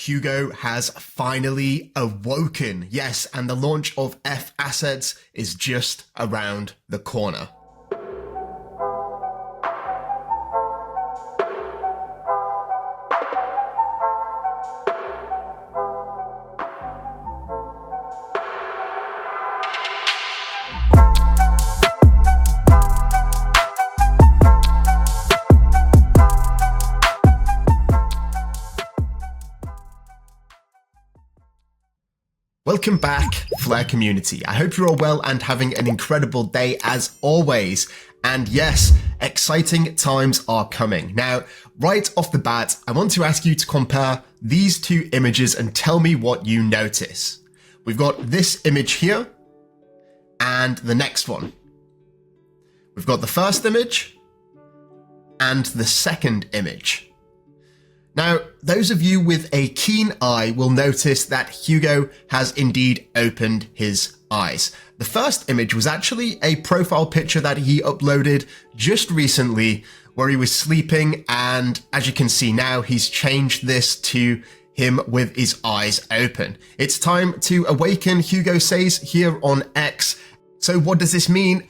Hugo has finally awoken. Yes, and the launch of F Assets is just around the corner. Welcome back, Flare community. I hope you're all well and having an incredible day as always. And yes, exciting times are coming. Now, right off the bat, I want to ask you to compare these two images and tell me what you notice. We've got this image here and the next one. We've got the first image and the second image. Now, those of you with a keen eye will notice that Hugo has indeed opened his eyes. The first image was actually a profile picture that he uploaded just recently where he was sleeping, and as you can see now, he's changed this to him with his eyes open. It's time to awaken, Hugo says here on X. So what does this mean?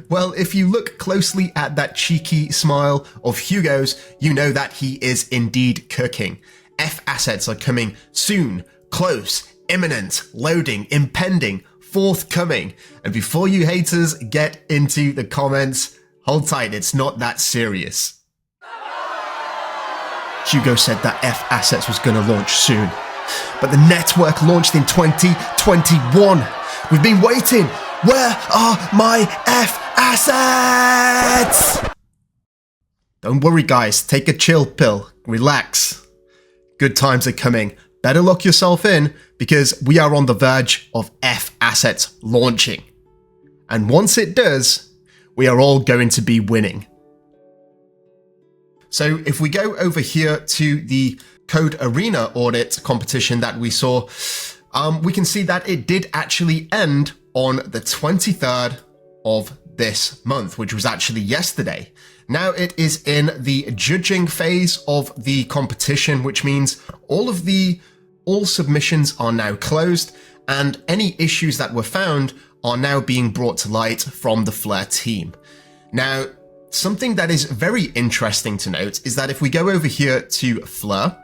Well, if you look closely at that cheeky smile of Hugo's, you know that he is indeed cooking. F assets are coming soon, close, imminent, loading, impending, forthcoming. And before you haters get into the comments, hold tight, it's not that serious. Hugo said that F assets was going to launch soon, but the network launched in 2021. We've been waiting. Where are my F assets? Don't worry guys, take a chill pill, relax. Good times are coming. Better lock yourself in because we are on the verge of F assets launching. And once it does, we are all going to be winning. So if we go over here to the Code Arena audit competition that we saw, we can see that it did actually end on the 23rd of this month, which was actually yesterday. Now it is in the judging phase of the competition, which means all submissions are now closed and any issues that were found are now being brought to light from the Flare team. Now, something that is very interesting to note is that if we go over here to Flare,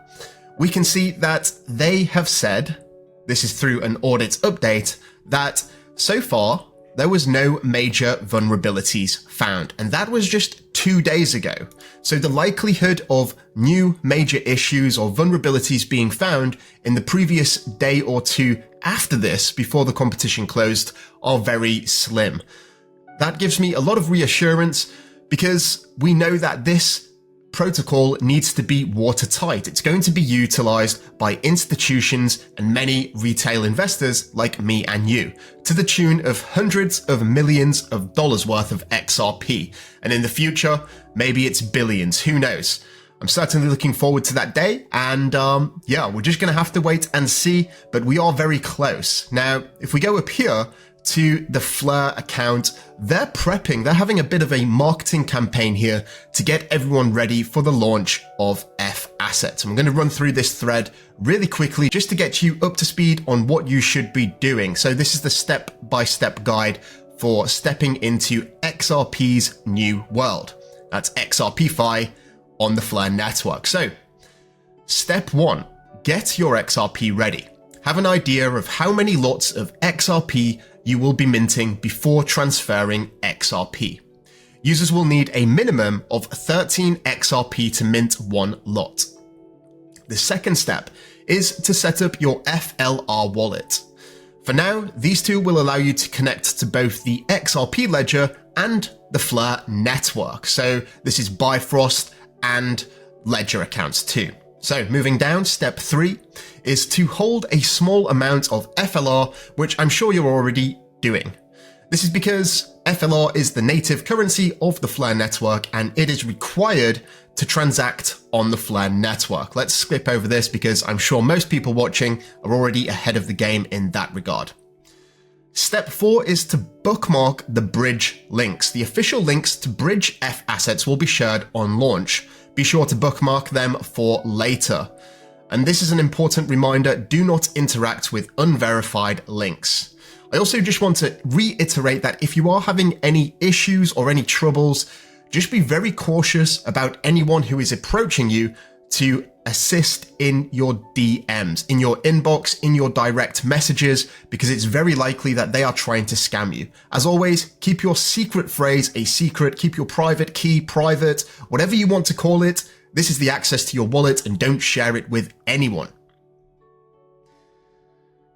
we can see that they have said, this is through an audit update, that so far there was no major vulnerabilities found, and that was just 2 days ago. So the likelihood of new major issues or vulnerabilities being found in the previous day or two after this, before the competition closed, are very slim. That gives me a lot of reassurance because we know that this protocol needs to be watertight. It's going to be utilized by institutions and many retail investors like me and you, to the tune of hundreds of millions of dollars worth of XRP. And in the future, maybe it's billions, who knows? I'm certainly looking forward to that day, and yeah, we're just gonna have to wait and see, but we are very close. Now, if we go up here to the Flare account, they're prepping, they're having a bit of a marketing campaign here to get everyone ready for the launch of F assets. I'm going to run through this thread really quickly just to get you up to speed on what you should be doing. So this is the step-by-step guide for stepping into XRP's new world. That's XRP-Fi on the Flare network. So step 1, get your XRP ready. Have an idea of how many lots of XRP you will be minting before transferring XRP. Users will need a minimum of 13 XRP to mint one lot. The second step is to set up your FLR wallet. For now, these two will allow you to connect to both the XRP ledger and the Flare network. So this is Bifrost and ledger accounts too. So moving down, step 3 is to hold a small amount of FLR, which I'm sure you're already doing. This is because FLR is the native currency of the Flare network and it is required to transact on the Flare network. Let's skip over this because I'm sure most people watching are already ahead of the game in that regard. Step 4 is to bookmark the bridge links. The official links to bridge F assets will be shared on launch. Be sure to bookmark them for later. And this is an important reminder, do not interact with unverified links. I also just want to reiterate that if you are having any issues or any troubles, just be very cautious about anyone who is approaching you to assist in your DMs, in your inbox, in your direct messages, because it's very likely that they are trying to scam you. As always, keep your secret phrase a secret, keep your private key private, whatever you want to call it. This is the access to your wallet, and don't share it with anyone.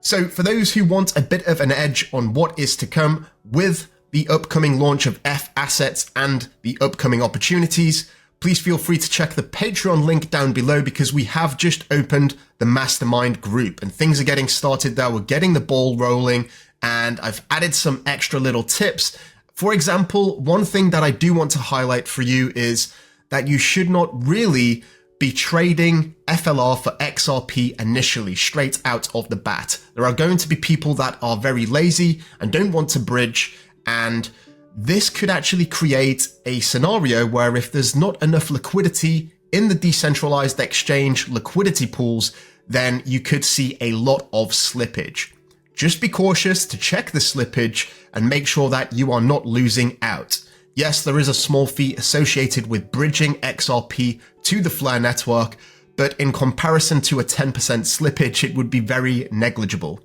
So for those who want a bit of an edge on what is to come with the upcoming launch of F assets and the upcoming opportunities, please feel free to check the Patreon link down below, because we have just opened the MasterMind group and things are getting started there. We're getting the ball rolling, and I've added some extra little tips. For example, one thing that I do want to highlight for you is that you should not really be trading FLR for XRP initially, straight out of the bat. There are going to be people that are very lazy and don't want to bridge, and this could actually create a scenario where if there's not enough liquidity in the decentralized exchange liquidity pools, then you could see a lot of slippage. Just be cautious to check the slippage and make sure that you are not losing out. Yes, there is a small fee associated with bridging XRP to the Flare network, but in comparison to a 10% slippage, it would be very negligible.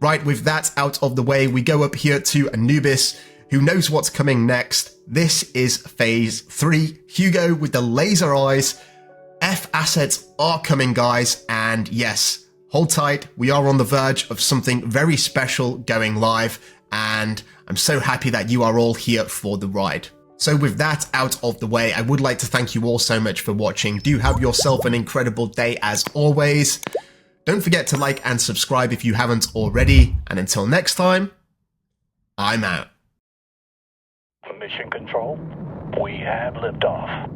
Right, with that out of the way, we go up here to Anubis, who knows what's coming next. This is phase 3. Hugo with the laser eyes. F assets are coming, guys, and yes, hold tight. We are on the verge of something very special going live, and I'm so happy that you are all here for the ride. So with that out of the way, I would like to thank you all so much for watching. Do have yourself an incredible day as always. Don't forget to like and subscribe if you haven't already. And until next time, I'm out. Mission Control, we have liftoff.